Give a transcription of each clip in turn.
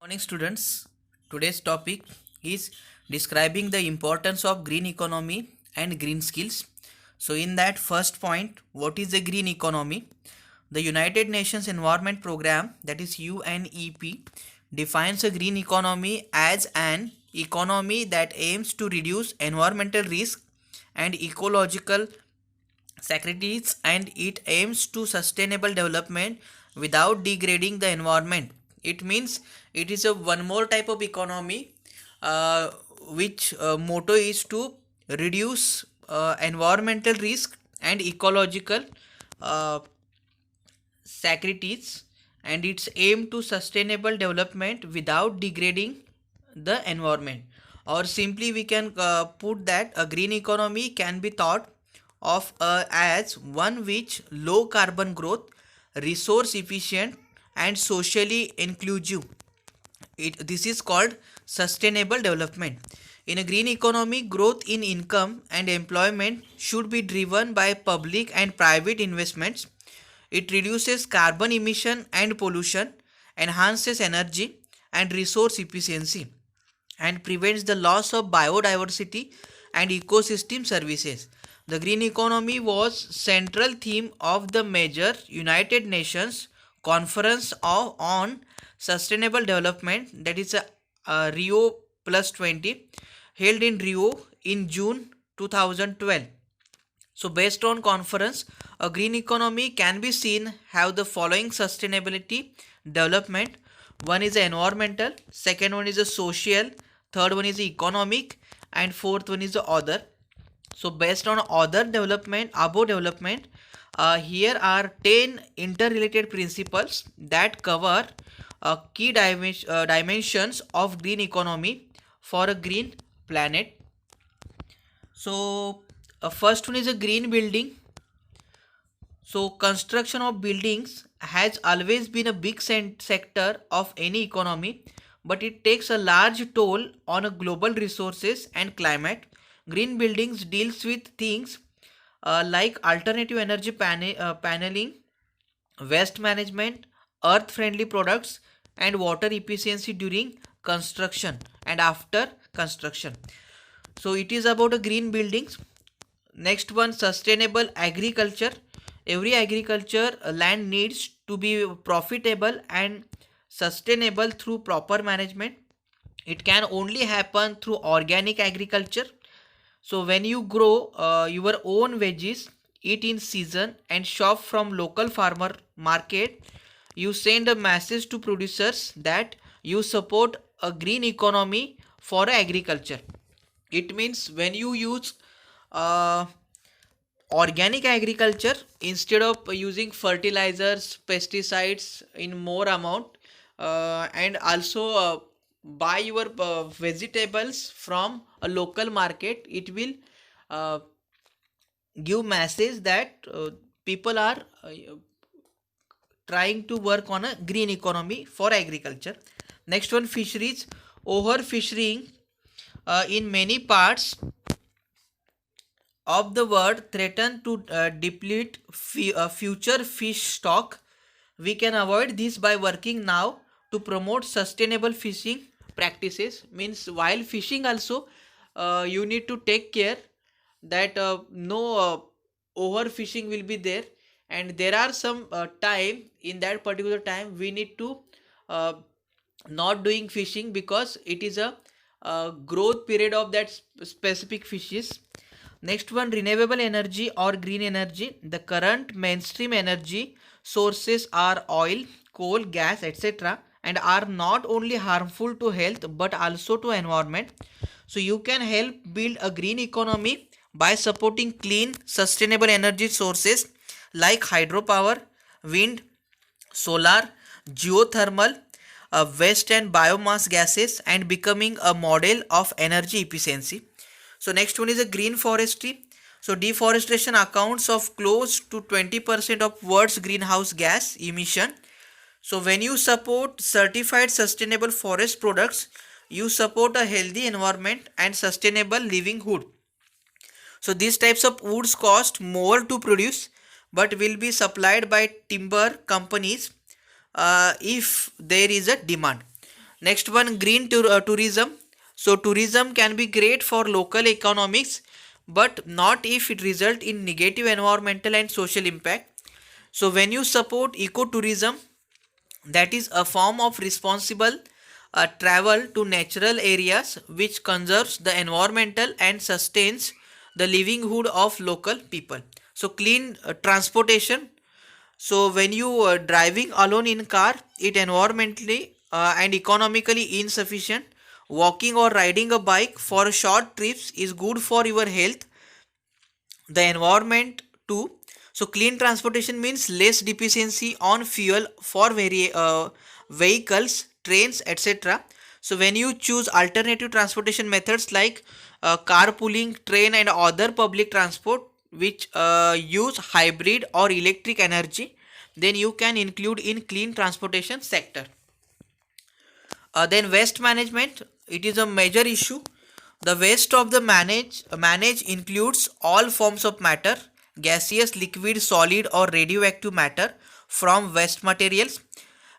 Morning students, today's topic is describing the importance of green economy and green skills. So in that first point, what is a green economy? The United Nations Environment Program, that is UNEP, defines a green economy as an economy that aims to reduce environmental risk and ecological securities, and it aims to sustainable development without degrading the environment. It means it is a one more type of economy, uh, which motto is to reduce environmental risk and ecological uh, securities, and its aim to sustainable development without degrading the environment. Or simply we can put that a green economy can be thought of as one which low carbon growth, resource efficient and socially inclusive. This is called sustainable development. In a green economy, growth in income and employment should be driven by public and private investments. It reduces carbon emission and pollution, enhances energy and resource efficiency, and prevents the loss of biodiversity and ecosystem services. The green economy was central theme of the major United Nations Conference on Sustainable Development, that is a Rio Plus 20, held in Rio in June 2012. So based on conference, a green economy can be seen have the following sustainability development. One is environmental, second one is a social, third one is economic, and fourth one is the other. So based on other development, above development, here are 10 interrelated principles that cover key dimensions of green economy for a green planet. So first one is a green building. So construction of buildings has always been a big sector of any economy, but it takes a large toll on a global resources and climate. Green buildings deals with things like alternative energy paneling, waste management, earth friendly products, and water efficiency during construction and after construction. So it is about a green buildings. Next one, sustainable agriculture. Every agriculture land needs to be profitable and sustainable through proper management. It can only happen through organic agriculture. So when you grow your own veggies, eat in season and shop from local farmer market, you send a message to producers that you support a green economy for agriculture. It means when you use uh, organic agriculture instead of using fertilizers, pesticides in more amount, and also buy your vegetables from a local market, it will uh, give message that people are trying to work on a green economy for agriculture. Next one, fisheries. Overfishing in many parts of the world threaten to deplete future fish stock. We can avoid this by working now to promote sustainable fishing practices. Means while fishing also, you need to take care that no overfishing will be there, and there are some time, in that particular time we need to uh, not doing fishing because it is a growth period of that specific fishes. Next one, renewable energy or green energy. The current mainstream energy sources are oil, coal, gas, etc., and are not only harmful to health but also to environment. So you can help build a green economy by supporting clean, sustainable energy sources like hydropower, wind, solar, geothermal, waste and biomass gases, and becoming a model of energy efficiency. So next one is a green forestry. So deforestation accounts of close to 20% of world's greenhouse gas emission. So when you support certified sustainable forest products, you support a healthy environment and sustainable livelihood. So these types of woods cost more to produce but will be supplied by timber companies if there is a demand. Next one, green tourism. So tourism can be great for local economics, but not if it result in negative environmental and social impact. So when you support ecotourism, that is a form of responsible travel to natural areas which conserves the environmental and sustains the livelihood of local people. So clean transportation. So when you are driving alone in car, it environmentally and economically insufficient. Walking or riding a bike for short trips is good for your health, the environment too. So clean transportation means less dependency on fuel for vehicles, trains, etc. So when you choose alternative transportation methods like carpooling, train and other public transport which use hybrid or electric energy, then you can include in clean transportation sector. Then waste management, it is a major issue. The waste of the manage includes all forms of matter, gaseous, liquid, solid or radioactive matter from waste materials.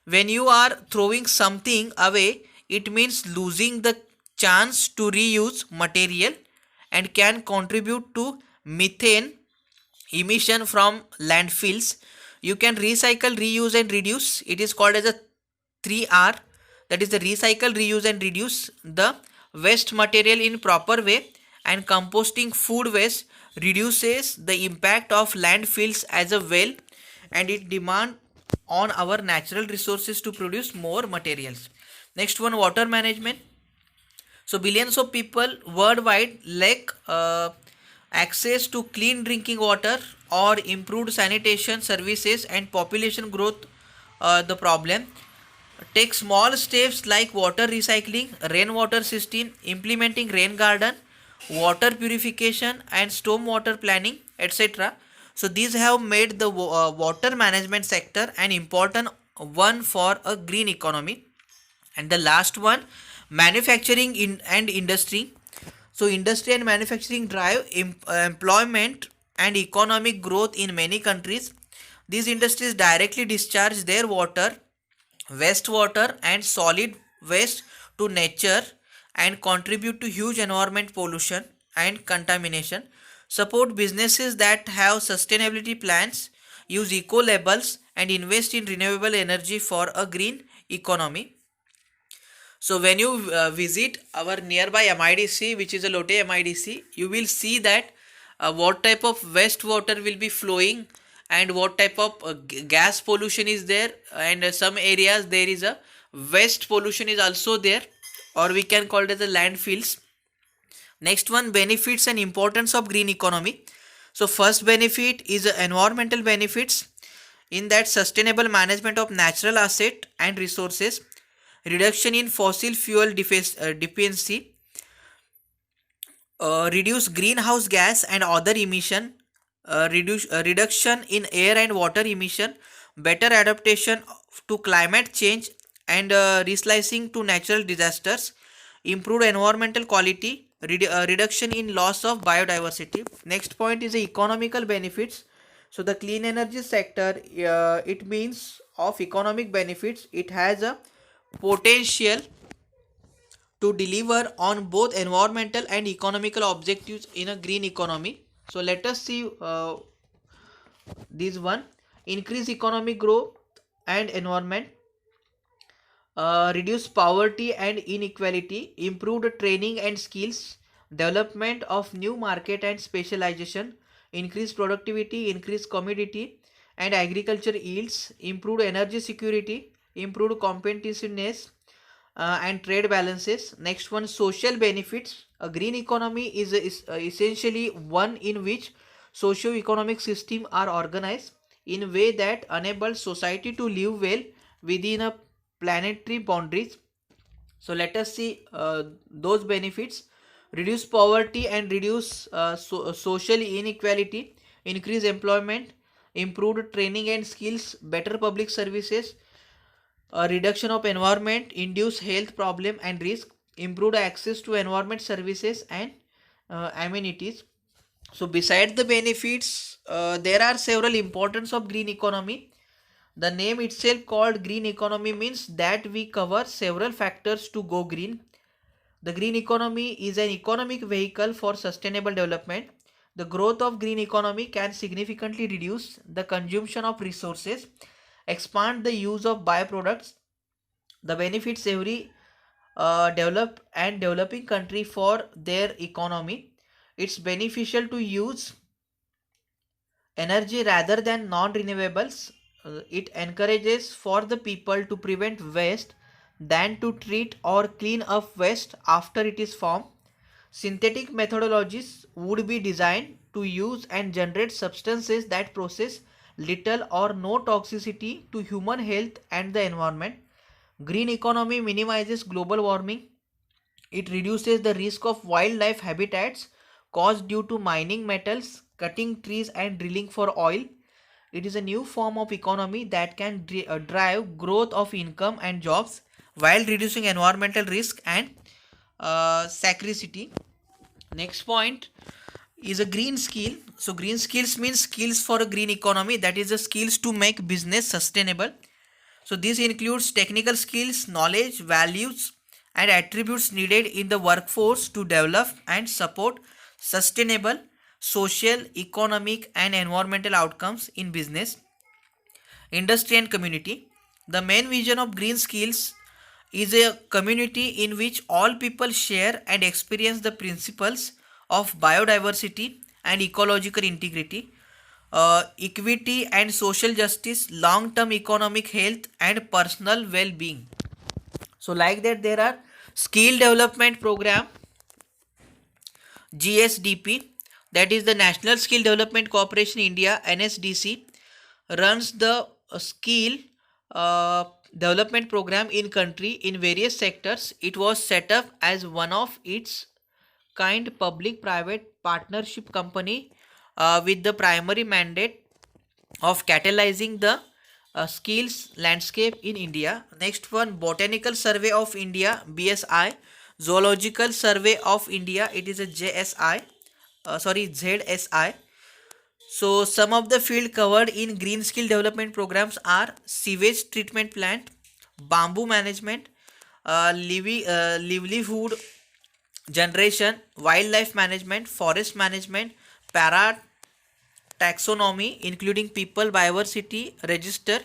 When you are throwing something away, it means losing the chance to reuse material and can contribute to methane emission from landfills. You can recycle, reuse and reduce. It is called as a 3R, that is the recycle, reuse and reduce the waste material in proper way, and composting food waste reduces the impact of landfills as a well, and it demand on our natural resources to produce more materials. Next one, water management. So billions of people worldwide lack access to clean drinking water or improved sanitation services, and population growth the problem. Take small steps like water recycling, rainwater system, implementing rain garden, water purification and storm water planning, etc. So these have made the water management sector an important one for a green economy. And the last one, manufacturing and industry. So industry and manufacturing drive employment and economic growth in many countries. These industries directly discharge their water, wastewater and solid waste to nature and contribute to huge environment pollution and contamination. Support businesses that have sustainability plans, use eco labels and invest in renewable energy for a green economy. So when you visit our nearby MIDC, which is a Lote MIDC, you will see that what type of wastewater will be flowing and what type of gas pollution is there, and some areas there is a waste pollution is also there, or we can call it as the landfills. Next one, benefits and importance of green economy. So first benefit is environmental benefits, in that sustainable management of natural asset and resources, reduction in fossil fuel dependency, reduce greenhouse gas and other emission, reduction in air and water emission, better adaptation to climate change and reslicing to natural disasters, improved environmental quality, reduction in loss of biodiversity. Next point is the economical benefits. So the clean energy sector, it means of economic benefits. It has a potential to deliver on both environmental and economical objectives in a green economy. So let us see this one. Increase economic growth and environment, reduce poverty and inequality, improved training and skills, development of new market and specialization, increased productivity, increased commodity and agriculture yields, improved energy security, improved competitiveness and trade balances. Next one, social benefits. A green economy is essentially one in which socio-economic systems are organized in a way that enables society to live well within a planetary boundaries. So let us see those benefits. Reduce poverty and reduce social inequality, increase employment, improved training and skills, better public services, a reduction of environment induced health problem and risk, improved access to environment services and amenities. So besides the benefits, there are several importance of green economy. The name itself called green economy means that we cover several factors to go green. The green economy is an economic vehicle for sustainable development. The growth of green economy can significantly reduce the consumption of resources, expand the use of byproducts, the benefits every developing country for their economy. It's beneficial to use energy rather than non-renewables. It encourages for the people to prevent waste than to treat or clean up waste after it is formed. Synthetic methodologies would be designed to use and generate substances that possess little or no toxicity to human health and the environment. Green economy minimizes global warming. It reduces the risk of wildlife habitats caused due to mining metals, cutting trees, and drilling for oil. It is a new form of economy that can drive growth of income and jobs while reducing environmental risk and scarcity. Next point is a green skill. So green skills means skills for a green economy, that is the skills to make business sustainable. So this includes technical skills, knowledge, values and attributes needed in the workforce to develop and support sustainable social, economic and environmental outcomes in business, industry and community. The main vision of green skills is a community in which all people share and experience the principles of biodiversity and ecological integrity, equity and social justice, long-term economic health and personal well-being. So like that there are skill development program, GSDP, that is the National Skill Development Corporation India, NSDC, runs the skill uh, development program in country in various sectors. It was set up as one of its kind public private partnership company with the primary mandate of catalyzing the skills landscape in India. Next one, Botanical Survey of India, BSI, Zoological Survey of India, it is a ZSI. So some of the field covered in green skill development programs are sewage treatment plant, bamboo management, livelihood generation, wildlife management, forest management, para taxonomy including people biodiversity register,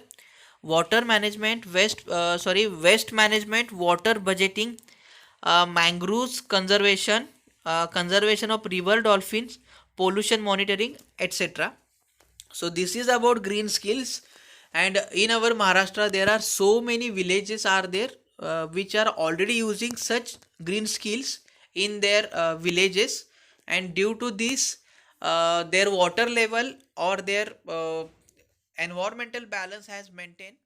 water management, waste management, water budgeting, mangroves conservation, conservation of river dolphins, pollution monitoring, etc. So this is about green skills. And in our Maharashtra there are so many villages are there which are already using such green skills in their villages, and due to this their water level or their environmental balance has maintained.